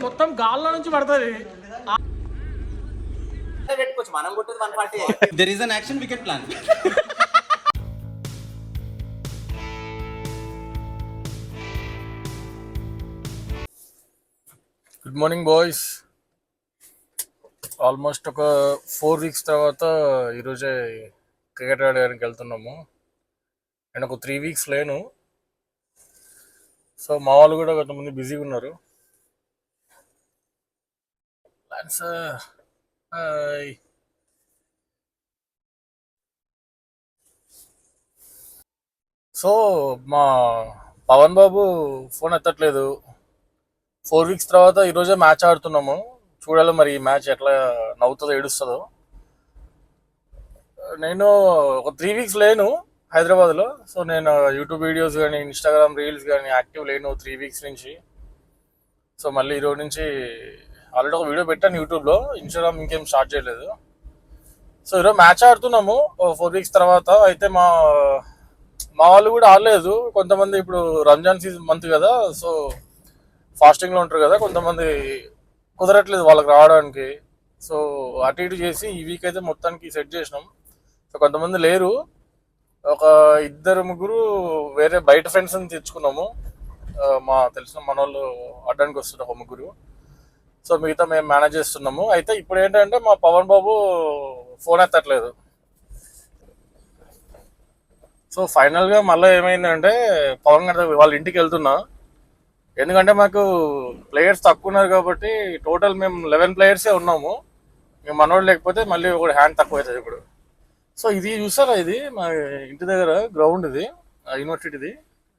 మొత్తం గాల్లో నుంచి పడుతుంది. మనం కొట్టేది 140. There is an action we can plan. Good morning boys. Almost ఒక 4 weeks తర్వాత ఈరోజే క్రికెట్ ఆడడానికి వెళ్తున్నాము. నేను ఒక 3 weeks లేను. సో మా వాళ్ళు కూడా కొంతమంది బిజీగా ఉన్నారు. సో మా పవన్ బాబు ఫోన్ ఎత్తట్లేదు. 4 weeks తర్వాత ఈరోజే మ్యాచ్ ఆడుతున్నాము. చూడాలి మరి ఈ మ్యాచ్ ఎట్లా నవ్వుతుందో ఏడుస్తుందో. నేను ఒక 3 weeks లేను హైదరాబాద్లో. సో నేను యూట్యూబ్ వీడియోస్ కానీ ఇన్స్టాగ్రామ్ రీల్స్ కానీ యాక్టివ్ లేను 3 weeks నుంచి. సో మళ్ళీ ఈరోజు నుంచి ఆల్రెడీ ఒక వీడియో పెట్టాను యూట్యూబ్లో, ఇన్స్టాగ్రామ్ ఇంకేం స్టార్ట్ చేయలేదు. సో ఈరోజు మ్యాచ్ ఆడుతున్నాము 4 weeks తర్వాత. అయితే మా వాళ్ళు కూడా ఆడలేదు. కొంతమంది ఇప్పుడు రంజాన్ సీజన్ మంత్ కదా, సో ఫాస్టింగ్లో ఉంటారు కదా, కొంతమంది కుదరట్లేదు వాళ్ళకి రావడానికి. సో అటు ఇటు చేసి ఈ వీక్ అయితే మొత్తానికి సెట్ చేసినాం. సో కొంతమంది లేరు, ఒక 2-3 వేరే బయట ఫ్రెండ్స్ని తెచ్చుకున్నాము. మా తెలిసిన మన వాళ్ళు ఆడడానికి వస్తారు ఒక 3. సో మిగతా మేము మేనేజ్ చేస్తున్నాము. అయితే ఇప్పుడు ఏంటంటే మా పవన్ బాబు ఫోన్ ఎత్తట్లేదు. సో ఫైనల్గా మళ్ళీ ఏమైందంటే పవన్ గారి వాళ్ళ ఇంటికి వెళ్తున్నా. ఎందుకంటే మాకు ప్లేయర్స్ తక్కువ ఉన్నారు కాబట్టి టోటల్ మేము 11 ప్లేయర్సే ఉన్నాము. మేము మనోడు లేకపోతే మళ్ళీ ఒక హ్యాండ్ తక్కువ అవుతుంది ఇప్పుడు. సో ఇది చూసారా, ఇది మా ఇంటి దగ్గర గ్రౌండ్, ఇది యూనివర్సిటీది.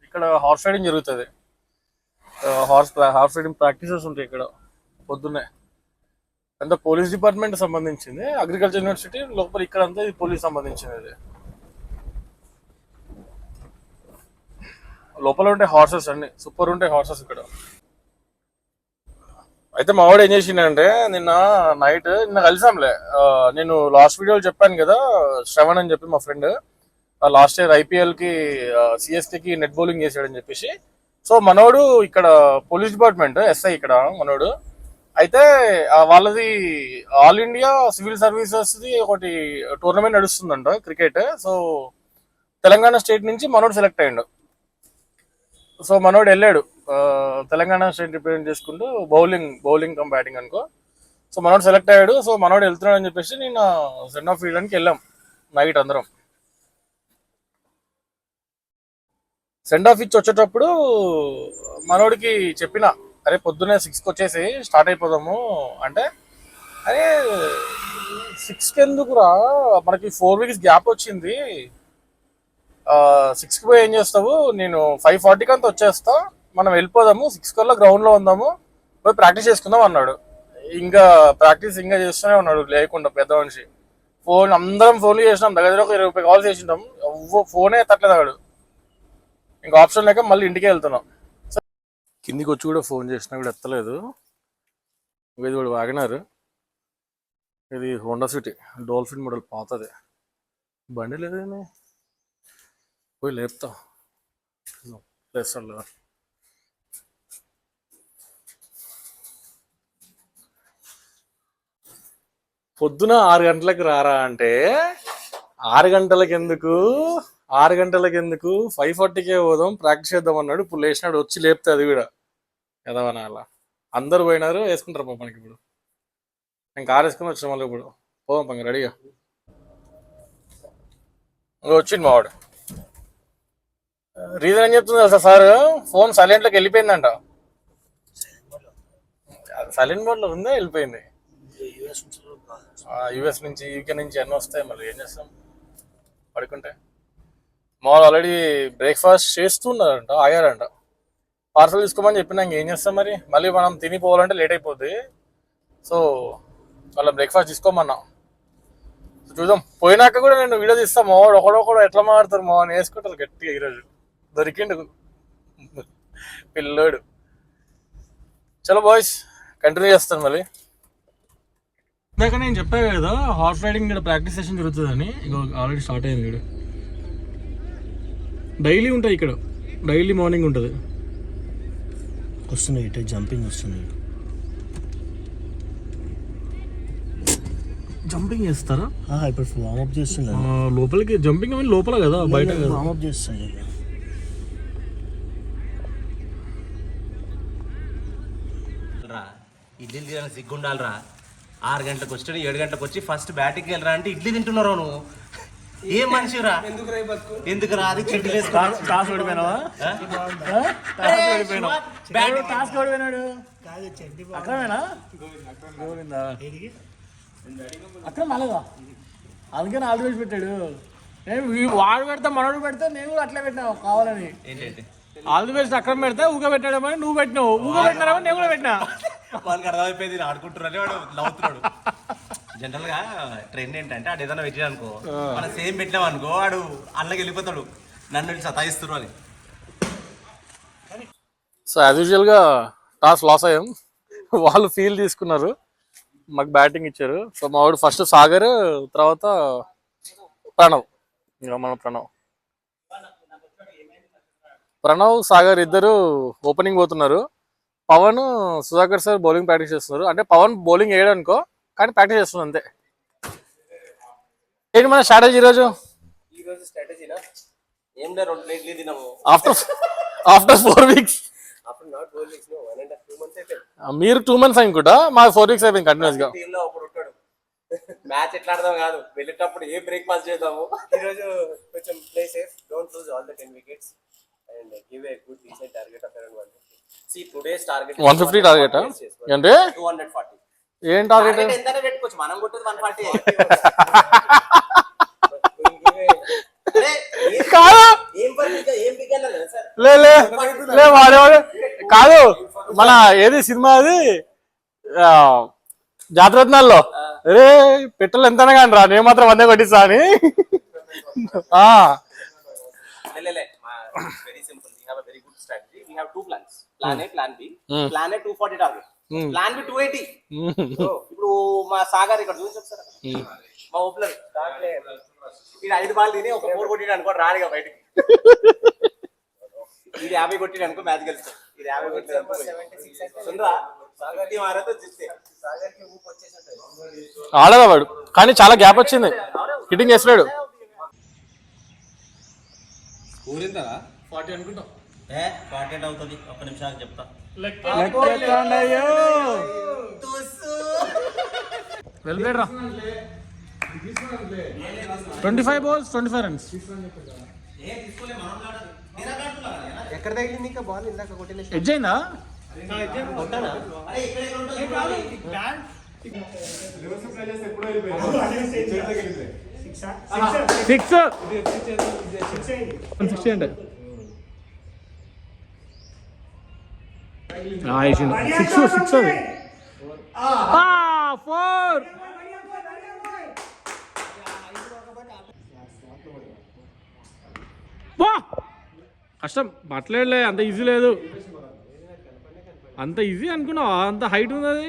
ఇక్కడ హార్స్ రైడింగ్ జరుగుతుంది. హార్స్ రైడింగ్ ప్రాక్టీసెస్ ఉంటాయి ఇక్కడ పొద్దున్నే. అంతా పోలీస్ డిపార్ట్మెంట్ సంబంధించింది. అగ్రికల్చర్ యూనివర్సిటీ లోపల ఇక్కడ అంతా ఇది పోలీస్ సంబంధించింది. లోపల ఉంటే హార్సెస్ అన్ని సూపర్ ఉంటాయి హార్సెస్ ఇక్కడ. అయితే మా వాడు ఏం చేసిండే, నిన్న కలిసాంలే. నేను లాస్ట్ వీడియోలో చెప్పాను కదా, శ్రవణ్ అని చెప్పి మా ఫ్రెండ్ లాస్ట్ ఇయర్ IPLకి CSKకి నెట్ బౌలింగ్ చేసాడని చెప్పేసి. సో మనోడు ఇక్కడ పోలీస్ డిపార్ట్మెంట్ SI ఇక్కడ మనోడు. అయితే వాళ్ళది ఆల్ ఇండియా సివిల్ సర్వీసెస్ది ఒకటి టోర్నమెంట్ నడుస్తుందంట క్రికెట్. సో తెలంగాణ స్టేట్ నుంచి మనోడు సెలెక్ట్ అయ్యాడు. సో మనోడు వెళ్ళాడు తెలంగాణ స్టేట్ రిప్రజెంట్ చేసుకుంటూ బౌలింగ్ కమ్ బ్యాటింగ్ అనుకో. సో మనోడు సెలెక్ట్ అయ్యాడు. సో మనోడు వెళ్తున్నాడు అని చెప్పేసి నేను సెండ్ ఆఫ్ ఫీల్డ్కి వెళ్ళాం నైట్ అందరం. సెండ్ ఆఫ్ ఇచ్చి వచ్చేటప్పుడు మనోడికి చెప్పిన, అరే పొద్దున్నే 6కి వచ్చేసి స్టార్ట్ అయిపోదాము అంటే, అరే 6కి ఎందుకురా, మనకి 4 weeks గ్యాప్ వచ్చింది, 6కి పోయి ఏం చేస్తావు, నేను 5:40కి అంతా వచ్చేస్తా, మనం వెళ్ళిపోదాము, 6 కల్లా గ్రౌండ్లో ఉందాము, పోయి ప్రాక్టీస్ చేసుకుందాం అన్నాడు. ఇంకా ప్రాక్టీస్ ఇంకా చేస్తూనే ఉన్నాడు లేకుండా పెద్ద మనిషి. అందరం ఫోన్లు చేసినాం, దగ్గర ఒక 20 కాల్స్ చేసినాం, ఫోనే ఎత్తట్లేదు. ఇంకా ఆప్షన్ లేక మళ్ళీ ఇంటికే వెళ్తున్నాం. కిందికి వచ్చి కూడా ఫోన్ చేసినా కూడా ఎత్తలేదు. ఇది కూడా వాగినారు, ఇది హోండా సిటీ డాల్ఫిన్ మోడల్ పాతది, బండి లేదేమి, పోయి లేపుతా లేస్తాడు. పొద్దున 6 గంటలకు రారా అంటే 6 గంటలకు ఎందుకు 5:40కే పోదాం ప్రాక్టీస్ చేద్దాం అన్నాడు. ఇప్పుడు లేచినాడు, వచ్చి లేపితే అది కూడా ఎదవనా అలా. అందరు పోయినారు, వేసుకుంటారు మనకి. ఇప్పుడు నేను కారు వేసుకుని వచ్చిన మళ్ళీ ఇప్పుడు పోదాం పంగ రెడీగా. వచ్చింది మావాడు. రీజన్ ఏం చెప్తుంది అసలు సార్, ఫోన్ సైలెంట్లోకి వెళ్ళిపోయిందంట. సైలెంట్ మోడ్లో ఉందే, వెళ్ళిపోయింది. US నుంచి UK నుంచి అన్నీ వస్తాయి, మళ్ళీ ఏం చేస్తాం పడుకుంటే. మా వాళ్ళు ఆల్రెడీ బ్రేక్ఫాస్ట్ చేస్తున్నారంట, ఆగారంట. పార్సల్ తీసుకోమని చెప్పినా ఇంకేం చేస్తాం మరి, మళ్ళీ మనం తినిపోవాలంటే లేట్ అయిపోద్ది. సో వాళ్ళ బ్రేక్ఫాస్ట్ తీసుకోమన్నా. చూద్దాం, పోయినాక కూడా నేను వీడియో తీస్తాం. మావాడు ఒకడొకడు ఎట్లా మాట్లాడతారు, మావాడిని వేసుకుంటారు గట్టిగా. ఈరోజు దొరికిండు పిల్లోడు. చలో బాయ్స్, కంటిన్యూ చేస్తాను మళ్ళీ. ఇందాక నేను చెప్పాను కదా హార్స్ రైడింగ్ ఇక్కడ ప్రాక్టీస్ సెషన్ జరుగుతుందని. ఇక ఆల్రెడీ స్టార్ట్ అయింది. ఇక్కడ డైలీ ఉంటుంది, ఇక్కడ డైలీ మార్నింగ్ ఉంటుంది. వస్తున్నాయి, ఇటే జంపింగ్ వస్తున్నాయి. జంపింగ్ చేస్తారా? ఇప్పుడు వార్మప్ చేస్తున్నాను. లోపలికి జంపింగ్ అని లోపల కదా, బయట కదా. వార్మప్ చేస్తాను. ఇడ్లీ తినడానికి సిగ్గుండాలిరా. 6 గంటలకు వచ్చి 7 గంటలకు వచ్చి ఫస్ట్ బ్యాటింగ్కి వెళ్ళరా అంటే ఇడ్లీ తింటున్నావు నువ్వు. ఏం మనిషిరా? ఎందుకు రా? అది చెడ్డీ టాస్ ఓడిపోయినావా? టాస్ ఓడిపోయినాడు అక్రమేనా? అక్రమ్ అలగా, అందుకని ఆల్ వేసి పెట్టాడు. నేను వాడు పెడతా మనోడు పెడతా, నేను కూడా అట్లా పెట్టినా కావాలని. ఏంటంటే ఆల్ ది బెస్ట్ అక్రమ్ పెడతా, ఊగ పెట్టాడమని నువ్వు పెట్టినావు, ఊగ పెట్టినారని నేను కూడా పెట్టినా. వాళ్ళకి అర్థమైపోయింది ఆడుకుంటున్నారని వాడు నవ్వుతున్నాడు. జనరల్ గా ట్రెండ్ ఏంటంటే ఆడు ఏదైనా పెట్టినా అనుకో, మనం సేమ్ పెట్టినాం అనుకో వాడు అన్నకి వెళ్ళిపోతాడు, నన్ను సతాయిస్తున్నారు అని. సో యాజ్ యూజువల్గా టాస్ లాస్ అయ్యాం. వాళ్ళు ఫీల్ తీసుకున్నారు, మాకు బ్యాటింగ్ ఇచ్చారు. సో మా వాడు ఫస్ట్ సాగర్, తర్వాత ప్రణవ్. ఇంకా మన ప్రణవ్ సాగర్ ఇద్దరు ఓపెనింగ్ పోతున్నారు. Pavan Sudhakar sir bowling practice చేస్తున్నారు. అంటే పవన్ బౌలింగ్ వేయడం అనుకో, కానీ ప్రాక్టీస్ చేస్తున్నారు అంతే. ఏంటి మన స్ట్రాటజీ ఈరోజు? స్ట్రాటజీనా ఏం లేదు, 2 ప్లేట్లు తిన్నాము ఆఫ్టర్ 4 weeks. మీరు 2 months అనుకుంటా, మా 4 weeks అయిపోయింది కంటిన్యూస్ గా. మ్యాచ్ ఎట్లా ఆడదాం కాదు, వెళ్ళేటప్పుడు ఏ బ్రేక్ఫాస్ట్ చేద్దాము. ఈరోజు కొంచెం play safe, don't lose all the 10 wickets and give a good decent target of around 150. See today's target 150 target అంటే 240. ఏం టార్గెట్? ఎంతనే పెట్టుకోవచ్చు, మనం కొట్టేది 140. కాదు లే వాడేవాడు కాదు. మన ఏది సినిమా అది జాతరత్నాల్లో, అరే పెట్టలు ఎంతనే కానీ రా, నేను మాత్రం 100 కొట్టిస్తా అని. Very simple. We have a very good strategy. We have 2 plans. Plan A, Plan B. Plan A 240 target. Plan B 280. ఇప్పుడు మా సాగర్ ఇక్కడ చూసి ఒకసారి, మా ఓపెనర్ ఇది 5 బాల్ తిని ఒక 4 కొట్టిడు అనుకో, రాడుగా బయటికి. ఇది 50 కొట్టిడు అనుకో, మ్యాచ్ గెలుస్తాం. ఇది 50 కొట్టిడు అనుకో, 76 మారతో చూస్తే సాగర్కి ఊపు వచ్చేసి ఉంటుంది. ఆడదా వాడు, కానీ చాలా గ్యాప్ వచ్చింది, హిట్టింగ్ చేస్తున్నాడు. 40 అనుకుంటా. 40 అవుతుంది. ఒక్క నిమిషాలు చెప్తా. 25 balls 25 runs. ఎక్కడ తగిలింది ఇంకా బాల్? ఇందాక కొట్టిన ఎడ్జ్ అయిందా? సిక్స్ 160 అంటే 6 అది 4. కష్టం పట్టలేదులే, అంత ఈజీ లేదు. అంత ఈజీ అనుకున్నావా? అంత హైట్ ఉంది అది.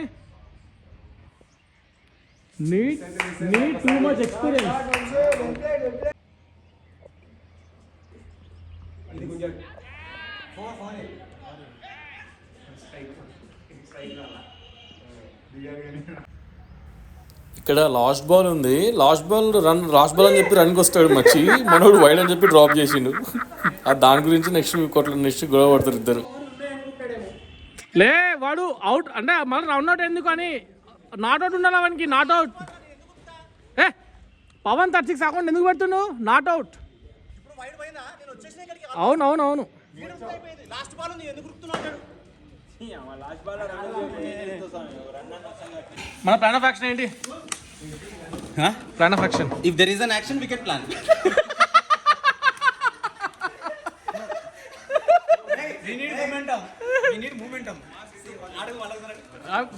Need too much experience. ఇక్కడ లాస్ట్ బాల్ ఉంది, లాస్ట్ బాల్ అని చెప్పి రన్కి వస్తాడు మచ్చి, మనోడు వైడ్ అని చెప్పి డ్రాప్ చేసిండు. దాని గురించి నెక్స్ట్ గొడవ పడతారు ఇద్దరు. లే వాడు అవుట్ అంటే మళ్ళీ రన్ అవుట్ ఎందుకు అని, నాట్ అవుట్ ఉండాలి వానికి. నాట్ అవుట్ పవన్ 36 అకౌంట్ ఎందుకు పెడుతున్నావు? Not out. అవును మన ప్లాన్ ఆఫ్ యాక్షన్ ఏంటి? Plan of action, If there is an action, we can plan. We need momentum.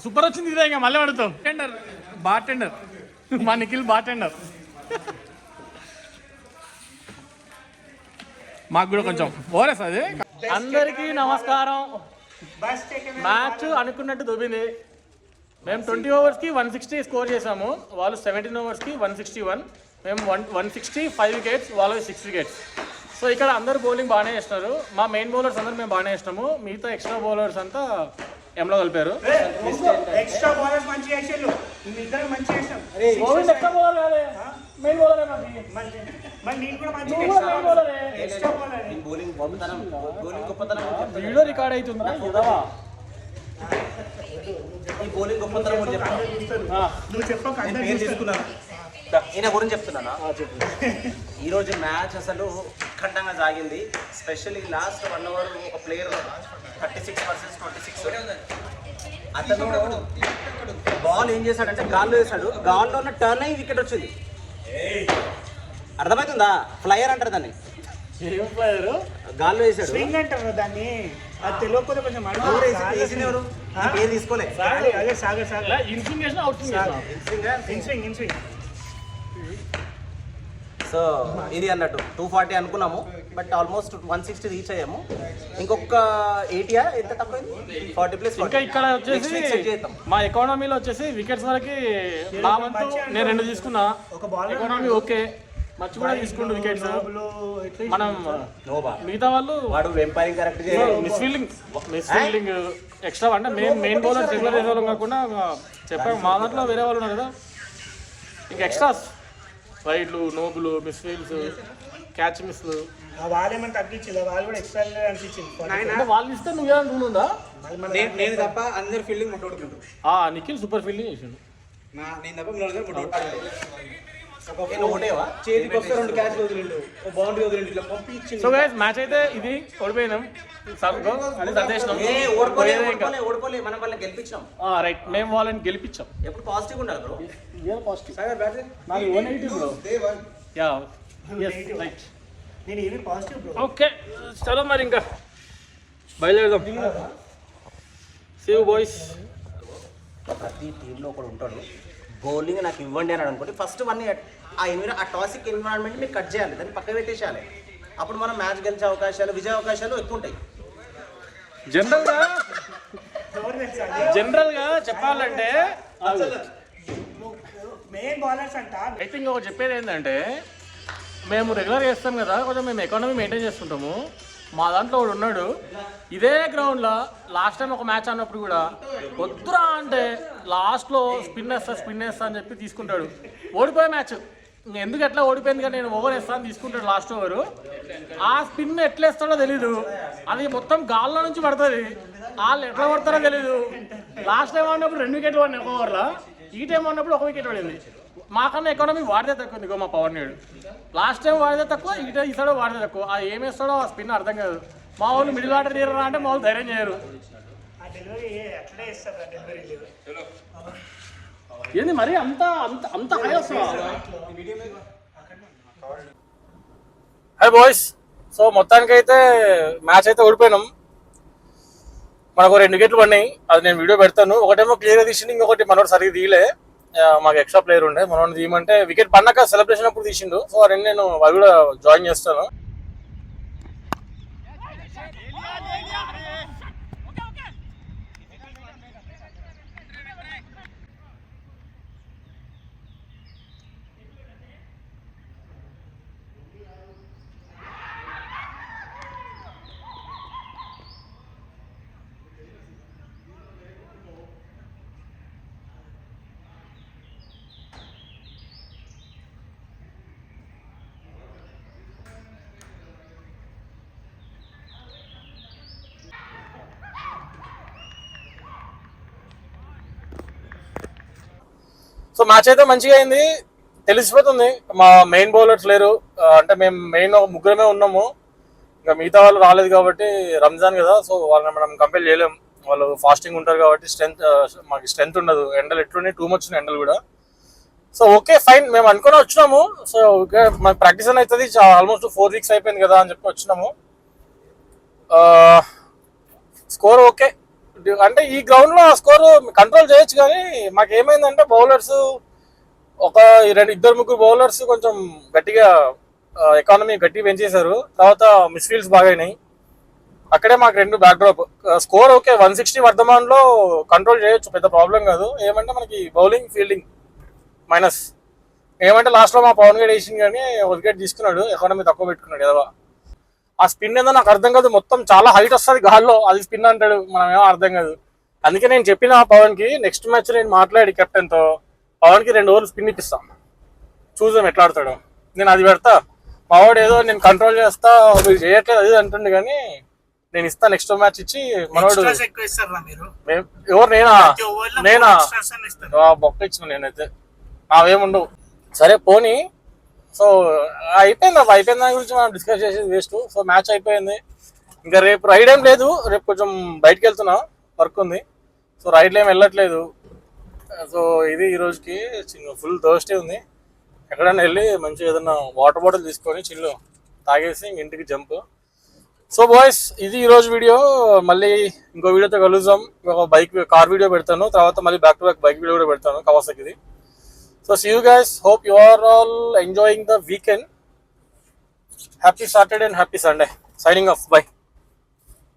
Super వచ్చింది ఇదే, ఇంకా మళ్ళీ పడుతాం. బార్-టెండర్ మా నిఖిల్ బార్-టెండర్. మాకు కూడా కొంచెం ఓరేస్ అది. అందరికీ నమస్కారం. మ్యాచ్ అనుకున్నట్టు దుబ్బింది. మేము 20 ఓవర్స్కి 160 స్కోర్ చేసాము, వాళ్ళు 17 ఓవర్స్కి 161. మేము 165 వికెట్స్, వాళ్ళు 6 వికెట్స్. సో ఇక్కడ అందరు బౌలింగ్ బాగానే చేస్తున్నారు. మా మెయిన్ బౌలర్స్ అందరూ మేము బాగానే చేసినాము, మిగతా ఎక్స్ట్రా బౌలర్స్ అంతా ఎంలో కలిపారు. ఎక్స్ట్రా బౌలర్స్ మంచిగా వేసారు, ఇద్దరు మంచిగా వేసాం. గోవింద్ ఎక్స్ట్రా బౌలర్ కాదే, మెయిన్ బౌలరే మాది. మరి నేను కూడా మంచిగా ఎక్స్ట్రా బౌలర్. బౌలింగ్ గొప్పతనం వీడియో రికార్డ్ అవుతుందా ఇదవా? ఈ బౌలింగ్ గొప్పతనం కూడా చెప్తాను. నువ్వు చెప్పక నేను పేరు తీసుకున్నాను, ఈయన గురించి చెప్తున్నానా. ఈరోజు మ్యాచ్ అసలు ఉత్కంఠంగా సాగింది. స్పెషల్లీ లాస్ట్ 1 hour ఒక ప్లేయర్ 36 versus 26. అతను బాల్ ఏం చేశాడంటే గాల్లో వేశాడు, గాల్లో ఉన్న టర్న్ అయ్యి వికెట్ వచ్చింది. అర్థమవుతుందా? ఫ్లయర్ అంటారు దాన్ని. ఏం ప్లేయర్? గాల్లో వేసాడు, స్వింగ్ అంటారు దాన్ని. అది తెలియకపోతే కొంచెం వేసింది ఎవరు? ఈ పేరు తీసుకోలే. అదే సాగర్ ఇన్స్వింగ్ చేసిన అవుట్ స్వింగ్. ఇన్స్వింగ్. సో ఇది అన్నట్టు 240 అనుకున్నాము, బట్ ఆల్మోస్ట్ 160 రీచ్ అయ్యాము. ఇంకొక 80 ఎంత తక్కువైంది, 40 ప్లస్. ఇంకా ఇక్కడ వచ్చేసి మా ఎకానమీలో వచ్చేసి వికెట్స్ వరకు నా వంతు నేను 2 తీసుకున్నా. ఎకానమీ ఓకే, మర్చి కూడా తీసుకుంటూ వికెట్స్. మనం మిగతా వాళ్ళు వాడు umpiring correct miss fielding extra అంటే మేము మెయిన్ బౌలర్ రెగ్యులర్ వేసే వాళ్ళం కాకుండా చెప్పాము. మా దాంట్లో వేరే వాళ్ళు ఉన్నారు కదా, ఇంకా ఎక్స్ట్రాస్ రైడ్లు, నోబులు, మిస్ ఫీల్డ్స్, క్యాచ్ మిస్లు. వాళ్ళేమని తగ్గించింది, వాళ్ళు కూడా ఎక్స్ట్రా అనిపించింది. అంటే వాళ్ళు ఇస్తే నువ్వేమైనా రూల్ ఉందా? నేను తప్ప అందరు ఫీల్డింగ్ ముట్టోడుకుంటారు. నిఖిల్ సూపర్ ఫీల్డింగ్ చేసిండు. నేను తప్ప మీరు ముట్టోడుకుంటారు. ఒకటేవా చేతికి వస్తే 2 క్యాచ్ వదిలిండు, బౌండరీ వదిలిండు, ఇట్లా పంపించి. సో గైస్ మ్యాచ్ అయితే ఇది ఓడిపోయినాం. ఓడిపోలే మనం వాళ్ళని గెలిపించాం. రైట్, మేము వాళ్ళని గెలిపించాం. ఎప్పుడు పాజిటివ్ ఉండాలి బ్రో. పాజిటివ్ నాకు 180 బ్రో. యా రైట్, నేను ఏమి పాజిటివ్ బ్రో. ఓకే చలో మరి ఇంకా బయలుదేరదాం. See you boys. ప్రతి టీంలో ఒకడు ఉంటాడు, బౌలింగ్ నాకు ఇవ్వండి అని అనుకోండి. ఫస్ట్ ఆ టాసిక్ ఎన్విరాన్మెంట్ మీరు కట్ చేయాలి, దాన్ని పక్క పెట్టేసేయాలి. అప్పుడు మనం మ్యాచ్ గెలిచే అవకాశాలు, విజయ అవకాశాలు ఎక్కువ ఉంటాయి. జనరల్ గా చెప్పాలంటే మెయిన్ బౌలర్స్ అంట. ఐ థింక్ ఒకటి చెప్పేది ఏంటంటే, మేము రెగ్యులర్ చేస్తాం కదా, కొంచెం మేము ఎకానమీ మెయింటైన్ చేసుకుంటాము. మా దాంట్లో ఒకడు ఉన్నాడు ఇదే గ్రౌండ్లో, లాస్ట్ టైం ఒక మ్యాచ్ అన్నప్పుడు కూడా వద్దురా అంటే లాస్ట్లో స్పిన్ వేస్తా అని చెప్పి తీసుకుంటాడు. ఓడిపోయే మ్యాచ్ ఎందుకు ఎట్లా ఓడిపోయింది కానీ నేను ఓవర్ వేస్తా అని తీసుకుంటాడు లాస్ట్ ఓవరు. ఆ స్పిన్ ఎట్లా వేస్తాడో తెలీదు, అది మొత్తం గాల్లో నుంచి పడుతుంది. వాళ్ళు ఎట్లా పడతారో తెలీదు. లాస్ట్ టైం ఆడినప్పుడు 2 వికెట్లు పడినాయి ఒక ఓవర్లో, ఈ టైం ఆడినప్పుడు 1 వికెట్ పడింది. మాకన్నా ఎకానమీ వాడితే తక్కువ ఉంది మా పవర్ నీడు. లాస్ట్ టైం వాడితే తక్కువ, ఈసారి వాడితే తక్కువ. అది ఏం వేస్తాడో ఆ స్పిన్ అర్థం కాదు. మా వాళ్ళు మిడిల్ ఆర్డర్ తీయరా అంటే మా వాళ్ళు ధైర్యం చేయరు. ఏంది మరి అంత అంత అంత హై వస్తుందా? Hi boys. సో మొత్తానికి అయితే మ్యాచ్ అయితే ఓడిపోయినాం. మనకు 2 వికెట్లు పడినాయి, అది నేను వీడియో పెడతాను. ఒకటేమో క్లియర్గా తీసిండు, ఇంకొకటి మనోడు సరిగ్గా తీయలే. మాకు ఎక్స్ట్రా ప్లేయర్ ఉండే, మనోడు తీయమంటే వికెట్ పడినాక సెలబ్రేషన్ అప్పుడు తీసిండు. సో రెండు నేను అవి కూడా జాయిన్ చేస్తాను. సో మ్యాచ్ అయితే మంచిగా అయింది. తెలిసిపోతుంది మా మెయిన్ బౌలర్స్ లేరు, అంటే మేము మెయిన్ ముగ్గురమే ఉన్నాము. ఇంకా మిగతా వాళ్ళు రాలేదు కాబట్టి రంజాన్ కదా, సో వాళ్ళని మనం కంపేర్ చేయలేం. వాళ్ళు ఫాస్టింగ్ ఉంటారు కాబట్టి మాకు స్ట్రెంత్ ఉండదు. ఎండలు ఎట్లున్నాయి, టూ మచ్ ఎండలు కూడా. సో ఓకే ఫైన్, మేము అనుకుని వచ్చినాము. సో ఓకే మాకు ప్రాక్టీస్ అని అవుతుంది, ఆల్మోస్ట్ 4 వీక్స్ అయిపోయింది కదా అని చెప్పి వచ్చినాము. స్కోర్ ఓకే, అంటే ఈ గ్రౌండ్లో ఆ స్కోర్ కంట్రోల్ చేయొచ్చు. కానీ మాకు ఏమైందంటే బౌలర్స్ ఒక 2-3 బౌలర్స్ కొంచెం గట్టిగా ఎకానమీ గట్టిగా పెంచేశారు. తర్వాత మిస్ఫీల్డ్స్ బాగా అయినాయి. అక్కడే మాకు 2 బ్యాక్ డ్రాప్. స్కోర్ ఓకే 160 వర్ధమాన్లో కంట్రోల్ చేయొచ్చు, పెద్ద ప్రాబ్లం కాదు. ఏమంటే మనకి బౌలింగ్ ఫీల్డింగ్ మైనస్. ఏమంటే లాస్ట్లో మా పవన్ గడ్ వేసింది కానీ 1 వికెట్ తీసుకున్నాడు, ఎకానమీ తక్కువ పెట్టుకున్నాడు కదా. ఆ స్పిన్ ఏదో నాకు అర్థం కాదు, మొత్తం చాలా హైట్ వస్తుంది గాల్లో, అది స్పిన్ అంటాడు, మనం ఏమో అర్థం కాదు. అందుకే నేను చెప్పిన పవన్కి నెక్స్ట్ మ్యాచ్ నేను మాట్లాడి కెప్టెన్తో పవన్కి 2 ఓవర్లు స్పిన్ ఇప్పిస్తాను, చూద్దాం ఎట్లా ఆడతాడు. నేను అది పెడతా, మావాడు ఏదో నేను కంట్రోల్ చేస్తా మీరు చేయట్లేదు అది అంటుండే, కానీ నేను ఇస్తా నెక్స్ట్ మ్యాచ్ ఇచ్చి మనోడు. ఎవరు నేనా బొక్క ఇచ్చిన నేనైతే అవేముండవు. సరే పోనీ, సో అయిపోయింది దాని గురించి మనం డిస్కస్ చేసేది వేస్ట్. సో మ్యాచ్ అయిపోయింది, ఇంకా రేపు రైడ్ ఏం లేదు, రేపు కొంచెం బయటకు వెళ్తున్నా, వర్క్ ఉంది, సో రైడ్లో ఏం వెళ్ళట్లేదు. సో ఇది ఈ రోజుకి ఫుల్ థర్స్డే ఉంది. ఎక్కడైనా వెళ్ళి మంచిగా ఏదైనా వాటర్ బాటిల్ తీసుకొని చిల్లు తాగేసి ఇంటికి జంప్. సో బాయ్స్, ఇది ఈరోజు వీడియో. మళ్ళీ ఇంకో వీడియోతో కలుద్దాం. ఒక కార్ వీడియో పెడతాను, తర్వాత మళ్ళీ back to back bike video కూడా పెడతాను కవాసాకిది. So see you guys. Hope you are all enjoying the weekend. Happy Saturday and happy Sunday. Signing off. Bye.